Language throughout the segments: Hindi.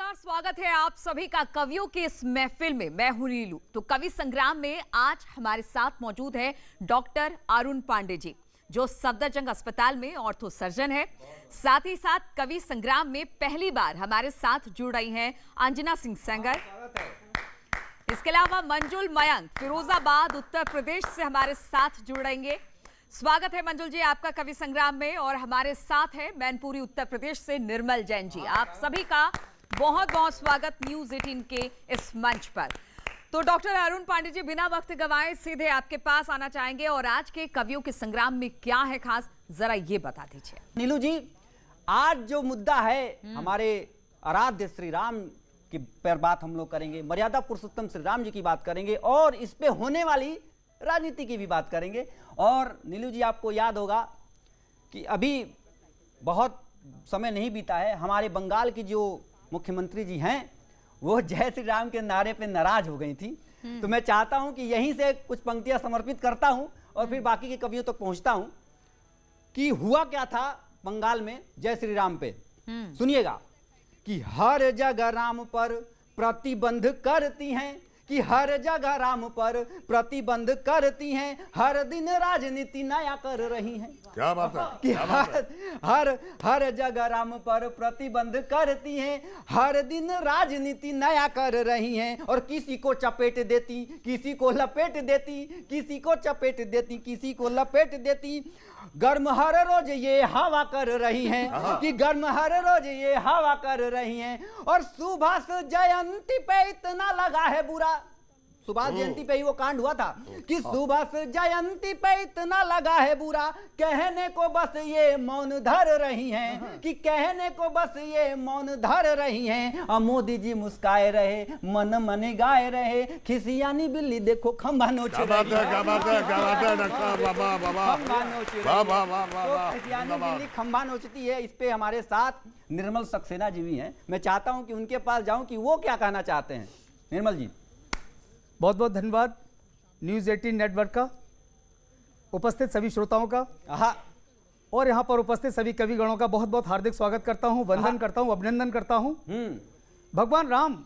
नमस्कार, स्वागत है आप सभी का कवियों की इस महफिल में। मैं हूं नीलू। तो कवि संग्राम में आज हमारे साथ मौजूद है डॉक्टर अरुण पांडे जी, जो सफदरजंग अस्पताल में ऑर्थो सर्जन है। साथ ही साथ कवि संग्राम में पहली बार हमारे साथ जुड़ रही हैं अंजना सिंह सेंगर। इसके अलावा मंजुल मयंक फिरोजाबाद उत्तर प्रदेश से हमारे साथ जुड़ रहेंगे। स्वागत है मंजुल जी आपका कवि संग्राम में। और हमारे साथ है मैनपुरी उत्तर प्रदेश से निर्मल जैन जी। आप सभी का बहुत बहुत स्वागत न्यूज़ 18 के इस मंच पर। तो डॉक्टर अरुण पांडे जी, बिना वक्त गवाए सीधे आपके पास आना चाहेंगे और आज के कवियों के संग्राम में क्या है खास, जरा ये बता दीजिए। नीलू जी, आज जो मुद्दा है हमारे आराध्य श्री राम की पर बात हम लोग करेंगे, मर्यादा पुरुषोत्तम श्री राम जी की बात करेंगे और इस पे होने वाली राजनीति की भी बात करेंगे। और नीलू जी, आपको याद होगा कि अभी बहुत समय नहीं बीता है, हमारे बंगाल की जो मुख्यमंत्री जी हैं वो जय श्री राम के नारे पे नाराज हो गई थी। तो मैं चाहता हूं कि यहीं से कुछ पंक्तियां समर्पित करता हूं और फिर बाकी के कवियों तक पहुंचता हूं कि हुआ क्या था बंगाल में जय श्री राम पे। सुनिएगा कि हर जगह राम पर प्रतिबंध करती हैं, कि हर जगह राम पर प्रतिबंध करती हैं, हर दिन राजनीति नया कर रही हैं। क्या बात है कि हर जगह राम पर प्रतिबंध करती हैं, हर दिन राजनीति नया कर रही हैं और किसी को चपेट देती, किसी को लपेट देती, किसी को चपेट देती, किसी को लपेट देती। गर्म हर रोज ये हवा कर रही हैं, कि गर्म हर रोज ये हवा कर रही हैं। और सुभाष जयंती पे इतना लगा है बुरा, सुभाष जयंती पे ही वो कांड हुआ था कि सुभाष जयंती पे इतना लगा है बुरा, कहने को बस ये मौन धर रही हैं, कि कहने को बस ये मौन धर रही हैं। और मोदी जी मुस्काए रहे, मन मन गाए रहे, खिसियानी बिल्ली देखो खंभा नोच रही है। क्या बात है डॉक्टर बाबा बाबा खिसियानी बिल्ली खंभा नोचती है। इस पे हमारे साथ निर्मल सक्सेना जी भी हैं। मैं चाहता हूं कि उनके पास जाऊं कि वो क्या कहना चाहते हैं। निर्मल जी, बहुत बहुत धन्यवाद न्यूज़ 18 नेटवर्क का, उपस्थित सभी श्रोताओं का और यहाँ पर उपस्थित सभी कविगणों का बहुत बहुत हार्दिक स्वागत करता हूँ, वंदन करता हूँ, अभिनंदन करता हूँ। भगवान राम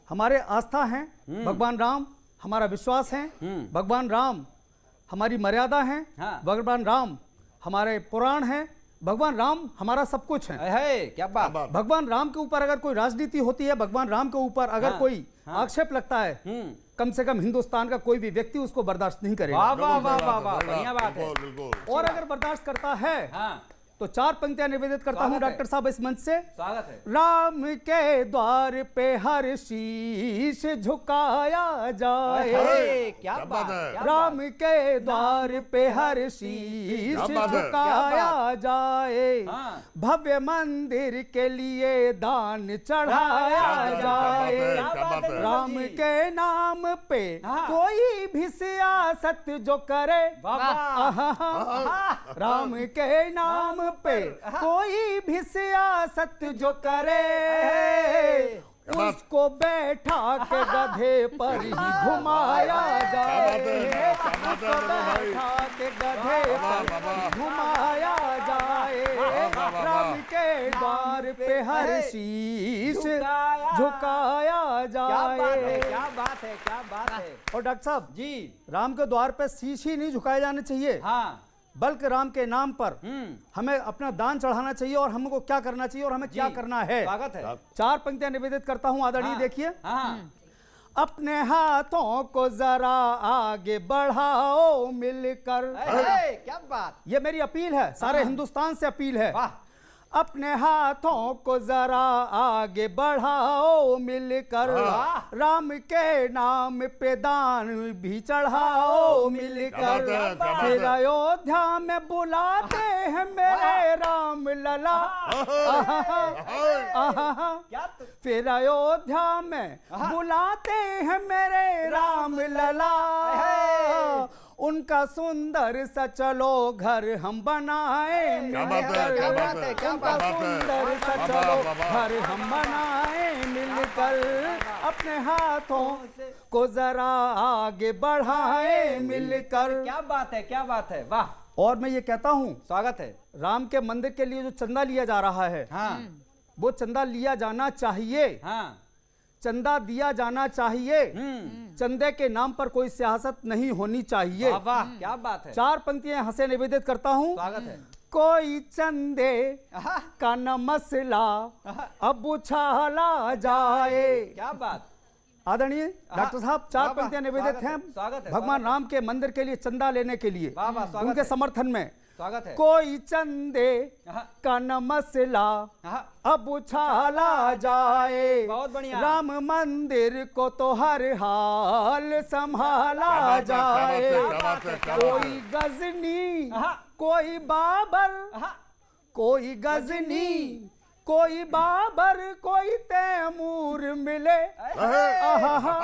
हमारे आस्था हैं, भगवान राम हमारा विश्वास है, भगवान राम हमारी मर्यादा है, भगवान राम हमारे पुराण हैं, भगवान राम हमारा सब कुछ है। क्या बात। भगवान राम के ऊपर अगर कोई राजनीति होती है, भगवान राम के ऊपर अगर कोई आक्षेप लगता है, कम से कम हिंदुस्तान का कोई भी व्यक्ति उसको बर्दाश्त नहीं करेगा। वाह वाह वाह वाह, बढ़िया बात है। और अगर बर्दाश्त करता है तो चार पंक्तियां निवेदित करता हूं डॉक्टर साहब इस मंच से। स्वागत है। राम के द्वार पे हर शीश झुकाया जाए। क्या बात है। राम के द्वार पे हर शीश झुकाया जाए, भव्य मंदिर के लिए दान चढ़ाया जाए। राम के नाम पे कोई भी सियासत जो करे, राम के नाम पे कोई भी सियासत जो करे, उसको बैठा के गधे पर ही घुमाया जाए, उसको बैठा के गधे पर घुमाया जाए। राम के द्वार पे हर शीश झुकाया जाए। क्या बात है, क्या बात है। और डॉक्टर साहब जी, राम के द्वार पे शीश ही नहीं झुकाए जाने चाहिए, बल्कि राम के नाम पर हमें अपना दान चढ़ाना चाहिए और हमको क्या करना चाहिए और हमें क्या करना है। स्वागत है। चार पंक्तियां निवेदित करता हूं आदरणीय। देखिए, अपने हाथों को जरा आगे बढ़ाओ मिलकर। क्या बात। ये मेरी अपील है, सारे हिंदुस्तान से अपील है। अपने हाथों को जरा आगे बढ़ाओ मिलकर, राम के नाम पे दान भी चढ़ाओ मिलकर। फिर अयोध्या में बुलाते हैं मेरे राम लला, फिर अयोध्या में बुलाते हैं मेरे राम लला। उनका सुंदर सा चलो घर हम बनाए मिलकर, उनका सुंदर सा चलो घर हम बनाए मिलकर, अपने हाथों को जरा आगे बढ़ाए मिलकर। क्या बात है, क्या बात है, वाह। और मैं ये कहता हूँ, स्वागत है। राम के मंदिर के लिए जो चंदा लिया जा रहा है, वो चंदा लिया जाना चाहिए, हाँ चंदा दिया जाना चाहिए, चंदे के नाम पर कोई सियासत नहीं होनी चाहिए। वाह वाह, क्या बात है। 4 पंक्तियां यहाँ से निवेदित करता हूँ। स्वागत है। कोई चंदे आहा, का न मसला आहा, अब उछाला जाए। क्या बात। आदरणीय डॉक्टर साहब, 4 वाह, पंक्तियां स्वागत निवेदित है, हैं स्वागत है, भगवान स्वागत है। राम के मंदिर के लिए चंदा लेने के लिए, वाह, वाह, स्वागत उनके है। समर्थन में। स्वागत है। कोई चंदे आहा, का न मसला आहा, अब उछाला जाए। बहुत बढ़िया। राम मंदिर को तो हर हाल संभाला क्या बात है, जाए। क्या बात है, क्या बात है। कोई गजनी, आहा, कोई बाबर, आहा, कोई गजनी, कोई बाबर, कोई तैमूर मिले। आहा,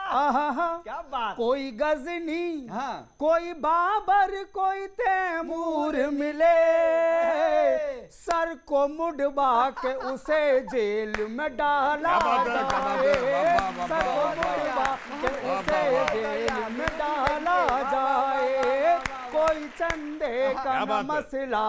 आहा, क्या बात। कोई गजनी, हाँ, कोई बाबर, कोई तैमूर मिले, सर को मुड़वा के उसे जेल में डाला क्या बात है, क्या बात है, जाए। वाह, वाह, सर को वाह, वाह, मुड़वा के वाह, उसे वाह, वाह। जेल में डाला जाए। कोई चंदे का क्या न बात है। मसला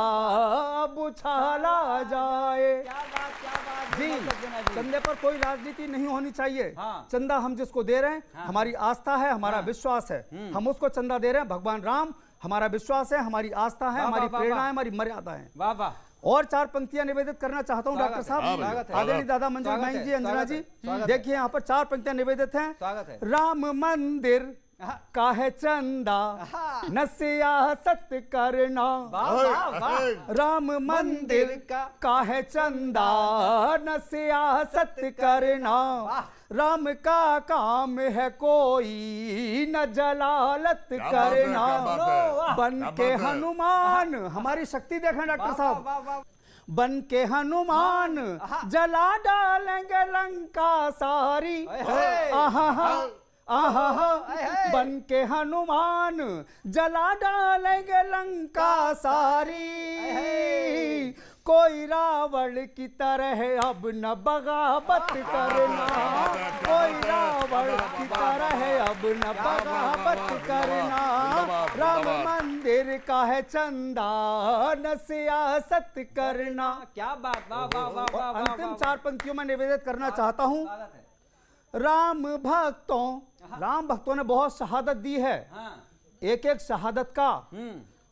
अब उछाला जाए। क्या बात, क्या बात। जी, निर्मल सक्सेना जी। चंदे पर कोई राजनीति नहीं होनी चाहिए। हाँ। चंदा हम जिसको दे रहे हैं, हमारी आस्था है, हमारा विश्वास है, हम उसको चंदा दे रहे हैं। भगवान राम हमारा विश्वास है, हमारी आस्था है, वाह, हमारी वाह, प्रेरणा वाह। है, हमारी मर्यादा है। वाह वाह। और 4 पंक्तियां निवेदित करना चाहता हूं डॉक्टर साहब। स्वागत है। आदरणीय दादा मंजूर स्वागत माइन है, जी, अंजना स्वागत जी, है, स्वागत है। देखिए यहाँ पर 4 पंक्तियां निवेदित हैं। स्वागत है। राम मंदिर आहा, का है चंदा, आहा, न सियासत करना। वाह वाह वाह। राम मंदिर का है चंदा, न सियासत करना। राम का काम है कोई न जलालत क्या बात है, करना। क्या बात है, बन क्या के बात है। हनुमान, हमारी शक्ति देखें डॉक्टर वाह साहब, वाह वाह। बन के हनुमान जला डालेंगे लंका सारी। हाय। आहा, आहा, हाय। बन के हनुमान जला डालेंगे लंका सारी। कोई रावण की तरह अब न बगावत करना। कोई रावण की तरह अब न बगावत करना। राम मंदिर का है चंदा, न सियासत करना। क्या बात। वाह वाह वाह वाह वाह। अंतिम 4 पंक्तियों में निवेदित करना चाहता हूं। स्वागत है। राम भक्तों ने बहुत शहादत दी है। हाँ। एक एक शहादत का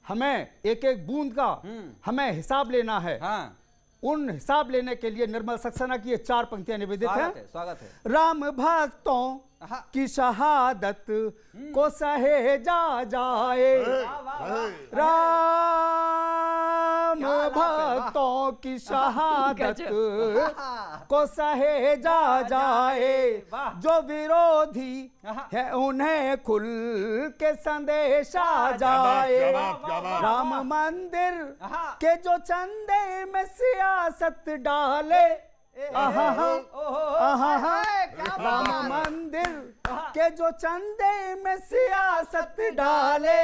हमें, एक एक बूंद का हमें हिसाब लेना है। हाँ। उन हिसाब लेने के लिए निर्मल सक्सेना की ये 4 पंक्तियां निवेदित स्वागत हैं। है, स्वागत है। राम भक्तों आहा। की शहादत को सहेजा जाए। राम भक्तों की शहादत को सहेजा जाए। वाह। जो विरोधी आहा। है उन्हें खुल के संदेशा जाए। क्या बात, क्या बात। राम मंदिर आहा। के जो चंदे में सियासत डाले। आहा, आहा, राम मंदिर के जो चंदे में सियासत डाले।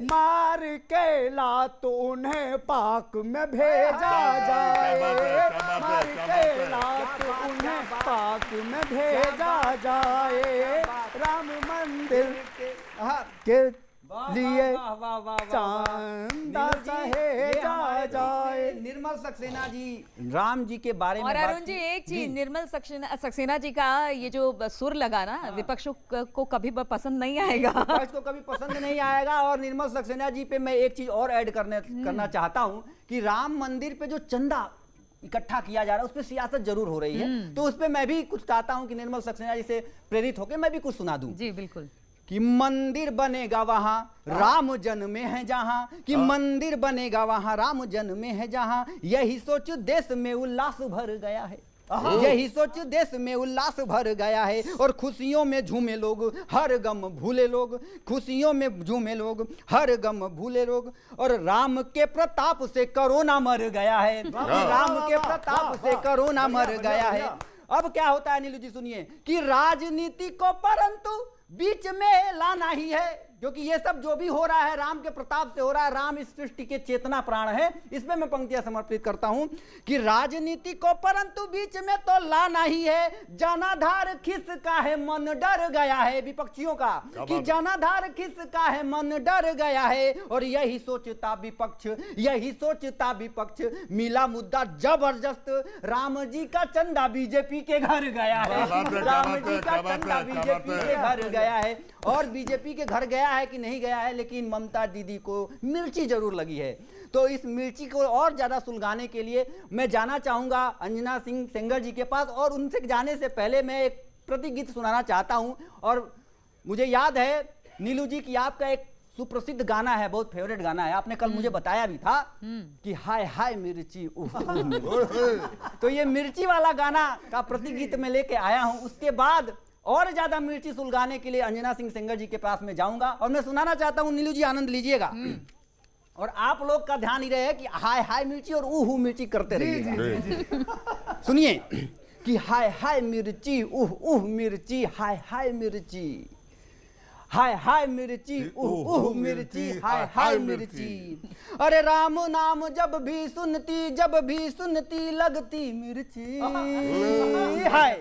मार के लात उन्हें पाक में भेजा जाए। मार के लात उन्हें पाक में भेजा जाए। राम मंदिर के लिए चांदा सहेजा जाए। निर्मल सक्सेना जी राम जी के बारे में और बात अरुण जी, की। एक चीज, निर्मल सक्सेना जी का ये जो सुर लगा ना, विपक्ष को कभी पसंद नहीं आएगा। विपक्ष को कभी पसंद नहीं आएगा। और निर्मल सक्सेना जी पे मैं एक चीज और ऐड करना चाहता हूं कि राम मंदिर पे जो चंदा इकट्ठा किया जा रहा है उस पे सियासत जरूर हो रही है। तो उस पे मैं भी कुछ चाहता हूं कि निर्मल सक्सेना जी से प्रेरित होकर मैं भी कुछ सुना दूं। जी बिल्कुल। कि मंदिर बनेगा वहां राम जन्मे है जहां, कि मंदिर बनेगा वहां राम जन्मे है जहां, यही सोच देश में उल्लास भर गया है। यही सोच देश में उल्लास भर गया है। और खुशियों में झूमे लोग, हर गम भूले लोग। खुशियों में झूमे लोग, हर गम भूले लोग। और राम के प्रताप से कोरोना मर गया है। राम के प्रताप से कोरोना मर गया है। अब क्या होता है नीलू जी, सुनिए कि राजनीति को परंतु बीच में लाना ही है। क्योंकि ये सब जो भी हो रहा है राम के प्रताप से हो रहा है। राम इस सृष्टि के चेतना प्राण है। इसमें मैं पंक्तियां समर्पित करता हूं कि राजनीति को परंतु बीच में तो लाना ही है, जनाधार खिसका है मन डर गया है। विपक्षियों का कि जनाधार खिसका है मन डर गया है, और यही सोचता विपक्ष, यही सोचता विपक्ष, मिला मुद्दा जबरदस्त, राम जी का चंदा बीजेपी के घर गया है। राम जी का चंदा बीजेपी के घर गया है। और बीजेपी के घर गया है कि नहीं गया है, लेकिन ममता दीदी को मिर्ची जरूर लगी है। तो इस मिर्ची को और ज्यादा सुलगाने के लिए मैं जाना चाहूंगा अंजना सिंह सेंगर जी के पास, और उनसे जाने से पहले मैं एक प्रतिगीत सुनाना चाहता हूं। और मुझे याद है नीलू जी की आपका एक सुप्रसिद्ध गाना है, बहुत फेवरेट गाना है, आपने कल मुझे बताया भी था कि हाय हाय मिर्ची तो ये मिर्ची वाला गाना का प्रतिगीत में लेके आया हूं। उसके बाद और ज्यादा मिर्ची सुलगाने के लिए अंजना सिंह सेंगर जी के पास में जाऊंगा, और मैं सुनाना चाहता हूं। नीलू जी आनंद लीजिएगा, और आप लोग का ध्यान ही रहे कि हाय हाय मिर्ची और ऊह मिर्ची करते रहिएगा। सुनिए कि हाय हाय मिर्ची ऊह मिर्ची, हाय हाय मिर्ची, हाय हाय मिर्ची ऊह मिर्ची, हाय हाय मिर्ची। अरे राम नाम जब भी सुनती लगती मिर्ची। हाय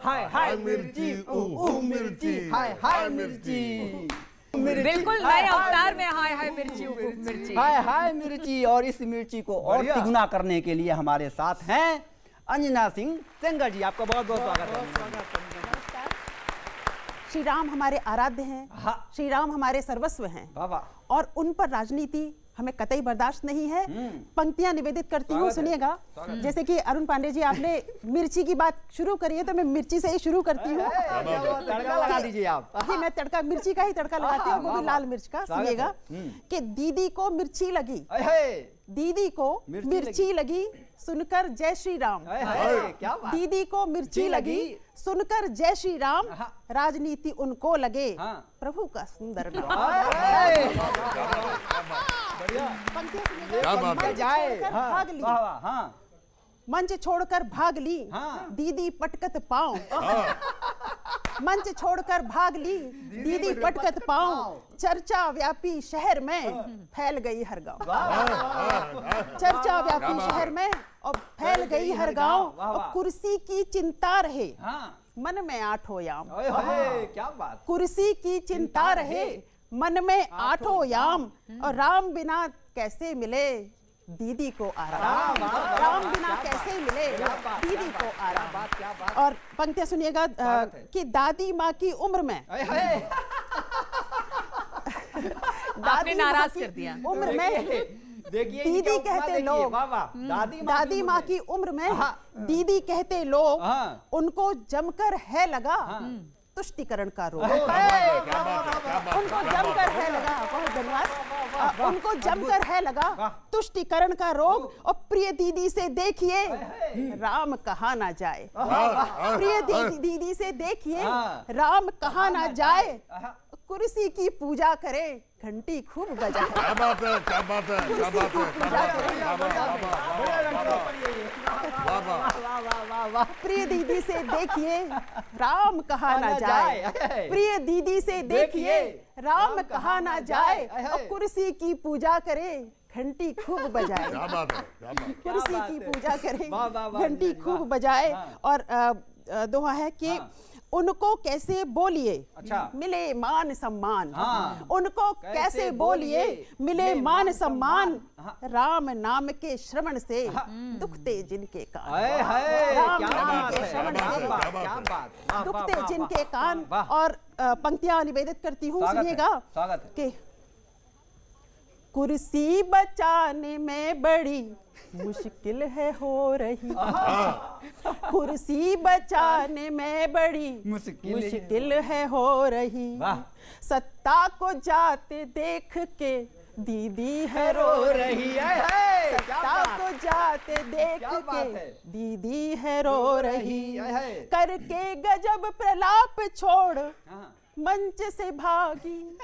हाय हाय मिर्ची ऊह मिर्ची, हाय हाय मिर्ची। बिल्कुल नए अवतार में हाय हाय मिर्ची उफ उफ मिर्ची। हाय हाय मिर्ची। और इस मिर्ची को और तिगुना करने के लिए हमारे साथ हैं अंजना सिंह सेंगर जी। आपका बहुत बहुत स्वागत है। श्री राम हमारे आराध्य हैं, हाँ। श्री राम हमारे सर्वस्व हैं, वाह वाह। और उन पर राजनीति हमें कतई बर्दाश्त नहीं है। पंक्तियां निवेदित करती हूँ, सुनिएगा। जैसे कि अरुण पांडे जी आपने मिर्ची की बात शुरू करी है, तो मैं मिर्ची से ही शुरू करती हूँ। तड़का लगा दीजिए आप। जी, मैं तड़का मिर्ची का ही तड़का लगाती हूँ, वो भी लाल मिर्च का। सुनिएगा कि दीदी को मिर्ची लगी, दीदी को मिर्ची लगी, सुनकर जय श्री राम। क्या बात। दीदी को मिर्ची लगी, सुनकर जय श्री राम, राजनीति उनको लगे प्रभु का सुंदर नाम। पंक्तियां सुनिएगा। मंच छोड़कर भाग ली, दीदी पटकत पाँव। मंच छोड़कर भाग ली, दीदी पटकत पाँव, चर्चा व्यापी शहर में फैल गई हर गांव। चर्चा व्यापी शहर में और फैल गई हर गांव, और कुर्सी की चिंता रहे मन में आठों याम। क्या बात। कुर्सी की चिंता रहे मन में आठों याम, और राम बिना कैसे मिले दीदी को आराम। राम बिना कैसे मिले दीदी को आराम। और पंक्तियां सुनिएगा कि दादी माँ की उम्र में आपने नाराज कर दिया। उम्र में देखिए दीदी कहते लोग, दादी माँ की उम्र में दीदी कहते लोग, उनको जमकर है लगा तुष्टिकरण का रोग। उनको जमकर है लगा, बहुत धन्यवाद। उनको जमकर है लगा तुष्टिकरण का रोग, और प्रिय दीदी से देखिए राम कहा ना जाए। प्रिय दीदी से देखिए राम कहा ना जाए, कुर्सी की पूजा करे घंटी खूब बजाए। क्या बात है, क्या बात है, क्या बात है, क्या बात है। प्रिय दीदी से देखिए राम कहा ना जाए, प्रिय दीदी से देखिए राम कहा ना जाए, और कुर्सी की पूजा करे घंटी खूब बजाए। क्या बात है, क्या बात है। कुर्सी की पूजा करे घंटी खूब बजाए। और दोहा है कि उनको कैसे बोलिए मिले मान सम्मान। उनको कैसे बोलिए मिले मान सम्मान, राम नाम के श्रवण से दुखते जिनके कान। राम नाम के श्रवण से दुखते जिनके कान। और पंक्तियां निवेदित करती हूँ, सुनिएगा कि कुर्सी बचाने में बड़ी मुश्किल है हो रही, कुर्सी बचाने में बड़ी मुश्किल है हो रही, सत्ता को जाते देख के दीदी है रो रही है, सत्ता को जाते देख के दीदी है रो रही, करके गजब प्रलाप छोड़ मंच से भागी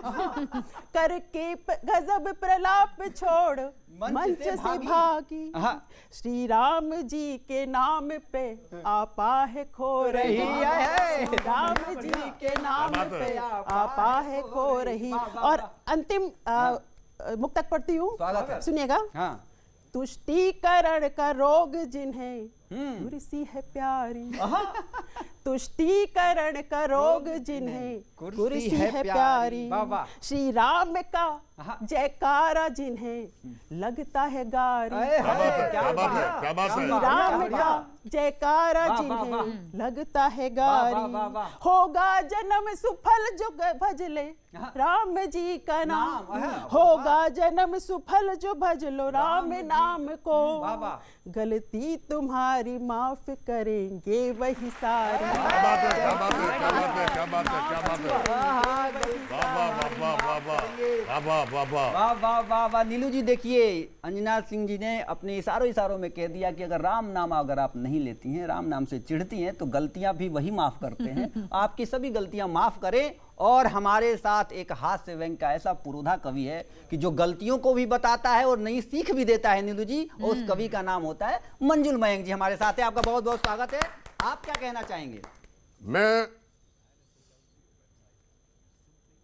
करके गजब प्रलाप छोड़ मंच से भागी श्री राम जी के नाम पे आपा है खो रही है, श्री राम जी के नाम पे आपा है खो रही। और अंतिम मुक्तक पढ़ती हूँ, सुनिएगा। तुष्टीकरण का रोग जिन्हें कुर्सी है प्यारी, तुष्टीकरण का रोग जिन्हें कुर्सी है प्यारी, श्री राम का जयकारा जिन्हें लगता है गारी, श्री राम का जयकारा जिन्हें लगता है गारी, होगा जन्म सुफल जो भजले राम जी का नाम, होगा जन्म सुफल जो भजलो राम नाम को, गलती तुम्हारी माफ करेंगे वही सारी। वाह वाह वाह वाह। नीलू जी देखिए, अंजना सिंह जी ने अपने इशारों में कह दिया कि अगर राम नाम अगर आप नहीं लेती हैं, राम नाम से चिढ़ती हैं, तो गलतियां भी वही माफ करते हैं। आपकी सभी गलतियां माफ करें। और हमारे साथ एक हास्य व्यंग का ऐसा पुरोधा कवि है कि जो गलतियों को भी बताता है और नई सीख भी देता है नीलू जी, और उस कवि का नाम होता है मंजुल मयंक जी। हमारे साथ है, आपका बहुत बहुत स्वागत है। आप क्या कहना चाहेंगे? मैं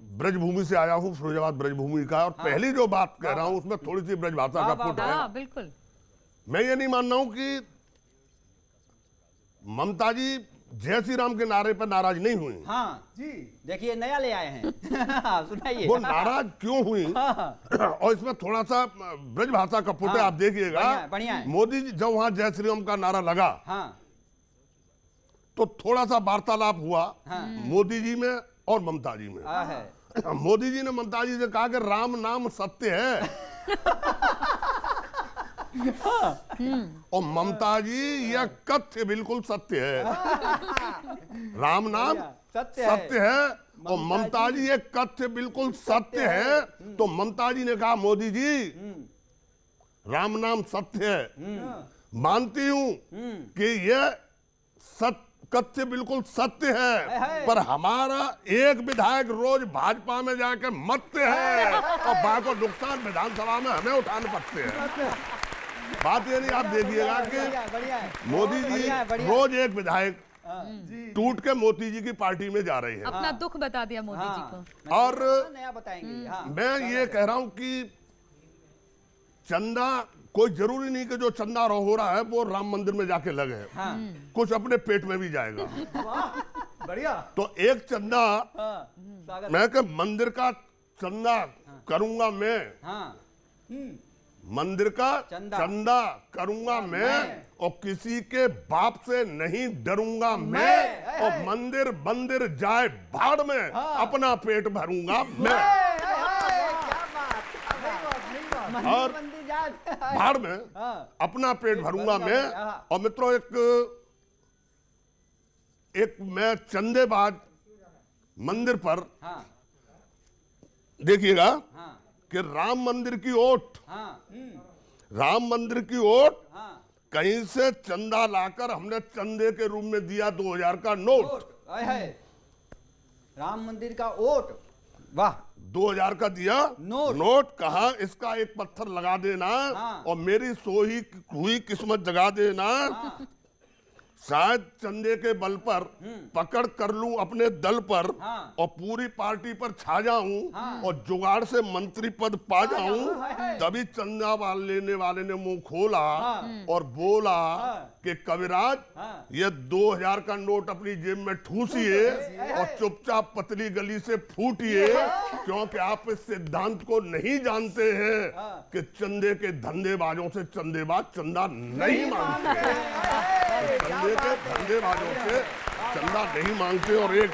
ब्रजभूमि से आया हूं, फिरोजाबाद ब्रजभूमि का, और पहली जो बात कह रहा हूं उसमें थोड़ी सी ब्रजभाषा का पुट है। बिल्कुल। मैं ये नहीं मान रहा हूं कि ममता जी जय श्री राम के नारे पर नाराज नहीं हुई। हाँ जी, देखिए नया ले आए हैं। सुनाइए। वो नाराज क्यों हुई? और इसमें थोड़ा सा ब्रजभाषा का पुट है, आप देखिएगा। बढ़िया है। मोदी जी जब वहां जय श्री राम का नारा लगा, तो थोड़ा सा वार्तालाप हुआ मोदी जी में और ममता जी में। मोदी जी ने ममता जी से कहा कि राम नाम सत्य है, और ममता जी यह कथ्य बिल्कुल सत्य है। राम नाम सत्य है और ममता जी ये कथ्य बिल्कुल सत्य है। तो ममता जी ने कहा, मोदी जी राम नाम सत्य है, मानती हूं कि यह कथ्य बिल्कुल सत्य है, पर हमारा एक विधायक रोज भाजपा में जाके मरते हैं और बाकी नुकसान विधानसभा में हमें उठाने पड़ते हैं। बात ये नहीं, आप देखिएगा कि मोदी जी रोज एक विधायक टूट के मोदी जी की पार्टी में जा रहे हैं। अपना दुख बता दिया मोदी जी को। और नया बताएंगे। मैं ये कह रहा हूं कि चंदा कोई जरूरी नहीं कि जो चंदा हो रहा है वो राम मंदिर में जाके लगे, कुछ अपने पेट में भी जाएगा। बढ़िया। तो एक चंदा मैं कि मंदिर का चंदा करूंगा मैं, मंदिर का चंदा करूंगा मैं, और किसी के बाप से नहीं डरूंगा मैं, और मंदिर बंदिर जाए भाड़ में अपना पेट भरूंगा मैं। और भाड़ में अपना पेट भरूंगा मैं। और मित्रों, एक मैं चंदेबाज मंदिर पर देखिएगा कि राम मंदिर की ओट, राम मंदिर की ओट कहीं से चंदा लाकर हमने चंदे के रूप में दिया 2000 का नोट। राम मंदिर का ओट, वाह, 2000 का दिया नोट कहा इसका एक पत्थर लगा देना और मेरी सोई हुई किस्मत जगा देना। शायद चंदे के बल पर पकड़ कर लूं अपने दल पर, और पूरी पार्टी पर छा जाऊं, और जुगाड़ से मंत्री पद पा जाऊं। तभी चंदा लेने वाले ने मुंह खोला और बोला कि कविराज ये 2000 का नोट अपनी जेब में ठूसिए और चुपचाप पतली गली से फूटिए, क्योंकि आप इस सिद्धांत को नहीं जानते हैं कि चंदे के धंधेबाजों से चंदेबाज चंदा नहीं मांगते, चंदे के धंधेबाजों से चंदा नहीं मांगते। और एक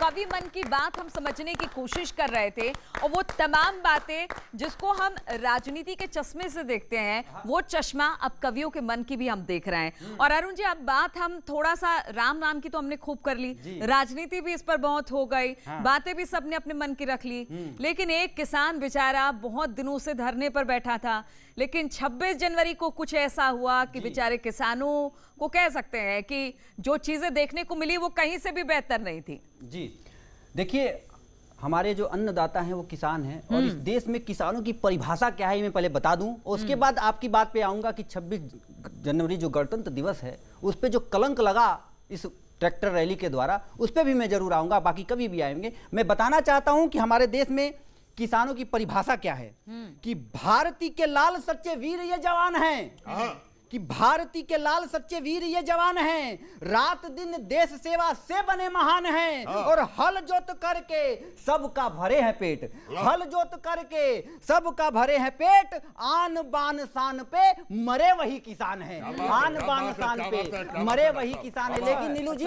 कवि मन की बात हम समझने की कोशिश कर रहे थे और वो तमाम बातें जिसको हम राजनीति के चश्मे से देखते हैं, वो चश्मा अब कवियों के मन की भी हम देख रहे हैं। और अरुण जी, अब बात हम थोड़ा सा राम की तो हमने खूब कर ली, राजनीति भी इस पर बहुत हो गई, बातें भी सबने अपने मन की रख ली, लेकिन एक किसान बेचारा बहुत दिनों से धरने पर बैठा था, लेकिन 26 जनवरी को कुछ ऐसा हुआ कि बेचारे किसानों को कह सकते हैं कि जो चीजें देखने को मिली वो कहीं से भी बेहतर नहीं थी। जी देखिए, हमारे जो अन्नदाता हैं वो किसान हैं, और इस देश में किसानों की परिभाषा क्या है मैं पहले बता दूं, और उसके बाद आपकी बात पे आऊंगा कि 26 जनवरी जो गणतंत्र दिवस है उस पे जो कलंक लगा इस ट्रैक्टर रैली के द्वारा, उस पे भी मैं जरूर आऊंगा, बाकी कभी भी आएंगे। मैं बताना चाहता हूं कि हमारे देश में किसानों की परिभाषा क्या है, कि भारती के लाल सच्चे वीर ये जवान हैं, कि भारती के लाल सच्चे वीर ये जवान हैं, रात दिन देश सेवा से बने महान हैं, और हल जोत करके सबका भरे हैं पेट, हल जोत करके सबका भरे हैं पेट, आन बान शान पे मरे वही किसान हैं, आन बान शान पे मरे वही किसान है। लेकिन नीलू जी,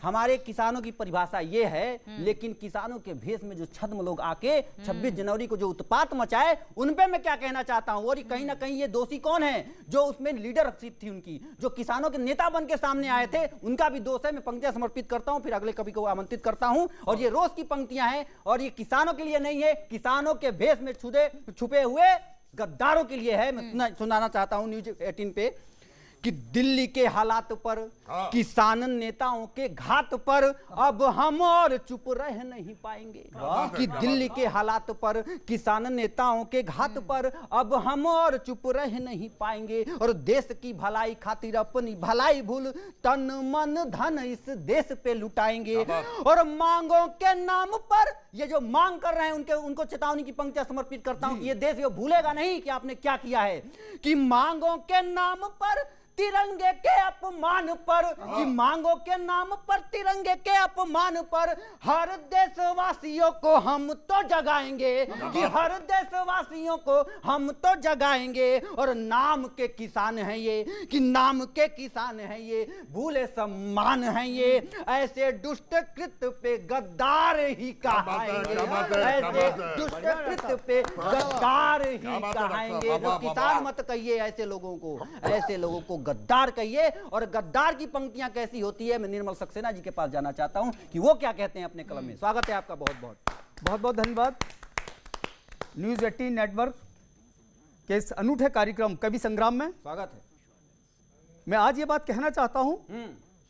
हमारे किसानों की परिभाषा ये है, लेकिन किसानों के भेष में जो छद्म लोग आके 26 जनवरी को जो उत्पात मचाए, उन पे मैं क्या कहना चाहता हूं। और कहीं ना कहीं ये दोषी कौन है, जो उसमें लीडरशिप थी उनकी, जो किसानों के नेता बन के सामने आए थे, उनका भी दोष है। मैं पंक्तियां समर्पित करता हूं, फिर अगले कवि को आमंत्रित करता हूं। और ये रोज की पंक्तियां हैं, और ये किसानों के लिए नहीं है, किसानों के भेष में छुपे हुए गद्दारों के लिए है। मैं सुनाना चाहता हूं न्यूज 18 पे, कि दिल्ली के हालात पर, किसान नेताओं के घात पर अब हम और चुप रह नहीं पाएंगे, कि दिल्ली के हालात पर, किसान नेताओं के घात पर अब हम और चुप रह नहीं पाएंगे, और देश की भलाई खातिर अपनी भलाई भूल तन मन धन इस देश पे लुटाएंगे, और मांगों के नाम पर ये जो मांग कर रहे हैं उनको चेतावनी की पंक्तियां समर्पित करता हूं कि ये देश ये भूलेगा नहीं कि आपने क्या किया है, कि मांगों के नाम पर, तिरंगे के अपमान पर, कि मांगों के नाम पर, तिरंगे के अपमान पर हर देशवासियों को हम तो जगाएंगे, कि हर देशवासियों को हम तो जगाएंगे, और नाम के किसान हैं ये, कि नाम के किसान हैं ये, भूले सम्मान हैं ये, ऐसे दुष्ट कृत्य पे गद्दार ही कहाएंगे, ऐसे दुष्ट कृत्य पे गद्दार ही कहाएंगे। जो किसान मत कहिए ऐसे लोगों को, ऐसे लोगों को गद्दार कहिए। और गद्दार की पंक्तियां कैसी होती है, मैं निर्मल सक्सेना जी के पास जाना चाहता हूं कि वो क्या कहते हैं अपने कलम में। स्वागत है आपका, बहुत बहुत धन्यवाद। न्यूज 18 नेटवर्क के इस अनूठे कार्यक्रम कवि संग्राम में स्वागत है। मैं आज ये बात कहना चाहता हूं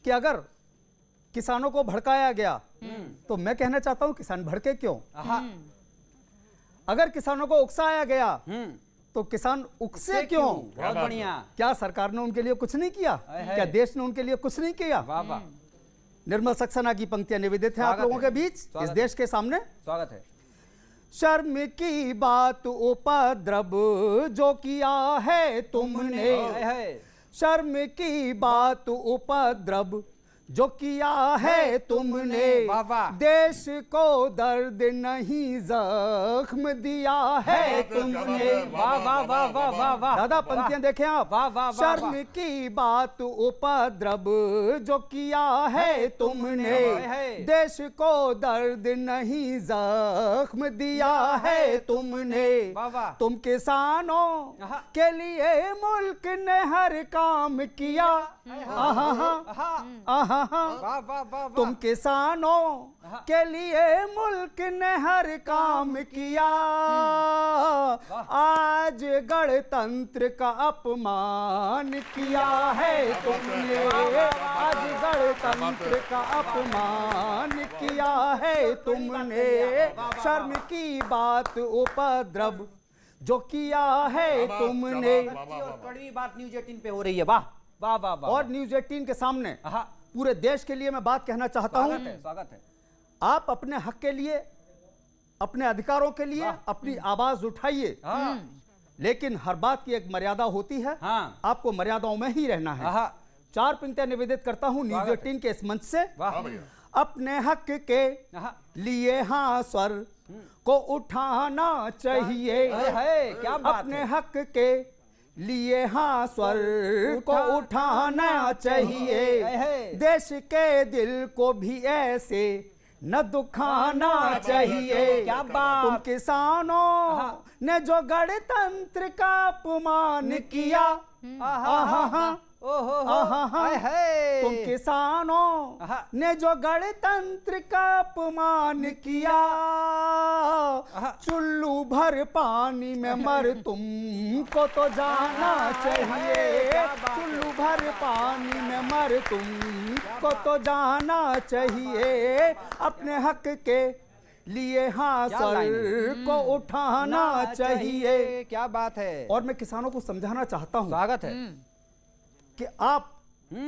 कि अगर किसानों को भड़काया गया तो मैं कहना चाहता हूं किसान भड़के क्यों। अगर किसानों को उकसाया गया तो किसान उकसे क्यों। बहुत बढ़िया। क्या सरकार ने उनके लिए कुछ नहीं किया, क्या देश ने उनके लिए कुछ नहीं किया। वाह वाह। निर्मल सक्सेना की पंक्तियां निवेदित है आप लोगों के बीच इस देश के सामने। स्वागत है। शर्म की बात उपद्रव जो किया है तुमने, शर्म की बात उपद्रव जो किया है तुमने, देश को दर्द नहीं जख्म दिया है तुमने। वाह वाह वाह वाह वाह वाह। दादा पंक्तियां देखें आप। वाह वाह। शर्म की बात उपद्रव जो किया है तुमने, देश को दर्द नहीं जख्म दिया है तुमने। तुम किसानों के लिए मुल्क ने हर काम किया। तुम किसानों के लिए मुल्क ने हर काम किया। आज गणतंत्र का अपमान किया है तुमने, आज गणतंत्र का अपमान किया है तुमने। शर्म की बात उपद्रव जो किया है तुमने। कड़वी बात न्यूज 18 पे हो रही है। वाह वाह वाह वाह। और न्यूज 18 के सामने पूरे देश के लिए मैं बात कहना चाहता हूं। स्वागत है। आप अपने हक के लिए, अपने अधिकारों के लिए अपनी आवाज उठाइए, लेकिन हर बात की एक मर्यादा होती है। आपको मर्यादाओं में ही रहना है। 4 पंक्तियां निवेदित करता हूं न्यूज 18 के इस मंच से। अपने हक के लिए स्वर को उठाना चाहिए। क्या बात अपने हक के लिए स्वर को उठाना चाहिए। देश के दिल को भी ऐसे न दुखाना चाहिए। क्या बात। तुम किसानों ने जो गणतंत्र का अपमान किया, तुम किसानों ने जो गणतंत्र का अपमान किया, चुल्लू भर पानी में मर तुमको तो जाना चाहिए। चुल्लू भर पानी में मर तुमको तो जाना चाहिए। अपने हक के लिए हाँ सर को उठाना चाहिए। क्या बात है। और मैं किसानों को समझाना चाहता हूँ, स्वागत है कि आप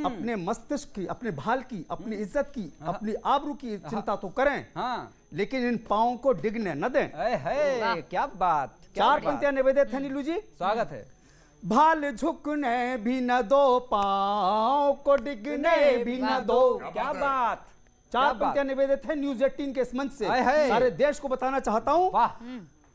अपने मस्तिष्क की, अपने भाल की, अपनी इज्जत की, अपनी आबरू की चिंता तो करें, लेकिन इन पाँव को डिगने न दें। क्या बात। चार पंक्तियां निवेदित है नीलू जी। स्वागत है। भाल झुकने भी न दो, पाँव को डिगने भी न दो। क्या बात। चार पंक्तियां निवेदित है न्यूज 18 के इस मंच से सारे देश को बताना चाहता हूं।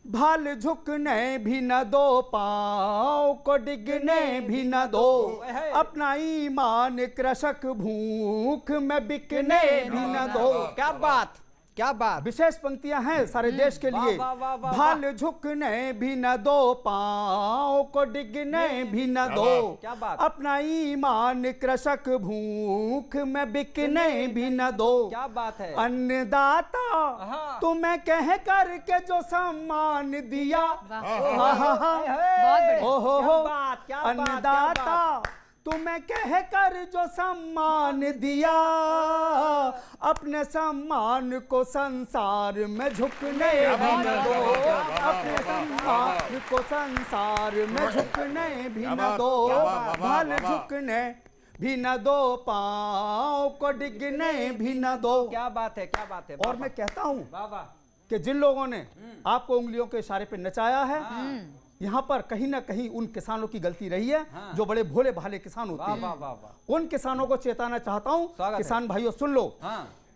भाल झुकने भी न दो, पाँव को डिगने भी न दो। अपना ईमान कृषक भूख में बिकने भी न दो। क्या बात। क्या बात। विशेष पंक्तियां हैं सारे देश के लिए। भाल झुकने भी न दो, पाँव को डिगने भी न दो। क्या बात। अपना ईमान कृषक भूख में बिकने भी न दो। क्या बात है। अन्नदाता तुम्हें कह करके जो सम्मान दिया, अन्नदाता तुम्हें कह कर जो सम्मान दिया, अपने सम्मान को संसार में झुकने भी न दो। अपने सम्मान को संसार में झुकने भी न दो। भाल झुकने भी न दो, पाँव को डिगने भी न दो। क्या बात है। क्या बात है। और मैं कहता हूँ कि जिन लोगों ने आपको उंगलियों के इशारे पे नचाया है, यहाँ पर कहीं ना कहीं उन किसानों की गलती रही है जो बड़े भोले भाले किसान होते हैं। उन किसानों को चेताना चाहता हूँ, किसान भाइयों सुन लो,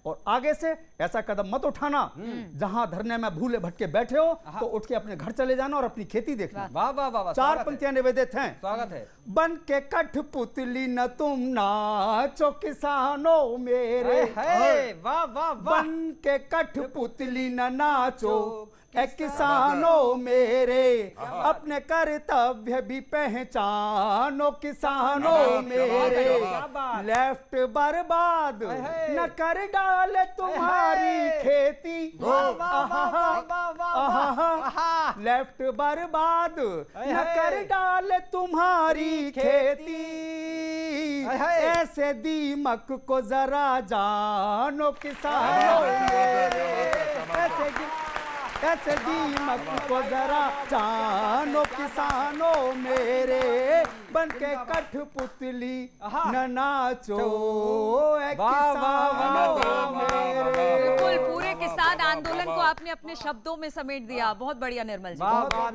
और आगे से ऐसा कदम मत उठाना जहां धरने में भूले भटके बैठे हो तो उठ के अपने घर चले जाना और अपनी खेती देखना। वाह वाह वाह। चार पंक्तियां निवेदित हैं। स्वागत है। बन के कठपुतली न तुम नाचो किसानों मेरे। वाह वाह। बन के कठपुतली न नाचो ए किसानों मेरे। अपने कर्तव्य भी पहचानो किसानों मेरे। लेफ्ट बर्बाद न कर डाले तुम्हारी खेती। लेफ्ट बर्बाद न कर डाले तुम्हारी खेती। ऐसे दीमक को जरा जानो किसानों मेरे। ऐसे दीमक को जरा जानो किसानों मेरे। बन के कठपुतली न नाचो ए किसानों मेरे। बिल्कुल पूरे किसान आंदोलन को आपने अपने शब्दों में समेट दिया। बहुत बढ़िया निर्मल जी। बहुत बहुत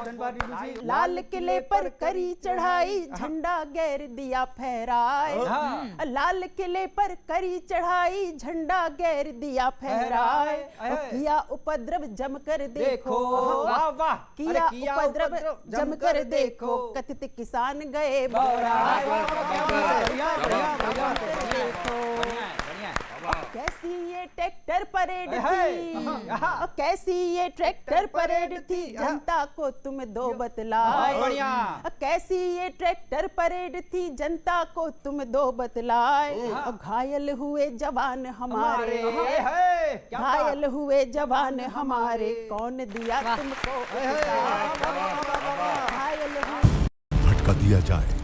धन्यवाद नीलू जी। लाल किले पर करी चढ़ाई, झंडा गैर दिया फहराए। लाल किले पर करी चढ़ाई, झंडा गैर दिया फहराए। किया उपद्रव जमकर देखो। वाह वाह। किया उपद्रव जमकर देखो, कथित किसान गए बोराए। कैसी ये ट्रैक्टर परेड थी, कैसी ये ट्रैक्टर परेड थी, जनता को तुम दो बतलाए। कैसी ये ट्रैक्टर परेड थी, जनता को तुम दो बतलाए। घायल हुए जवान हमारे, घायल हुए जवान हमारे, कौन दिया तुमको घायल भटका दिया जाए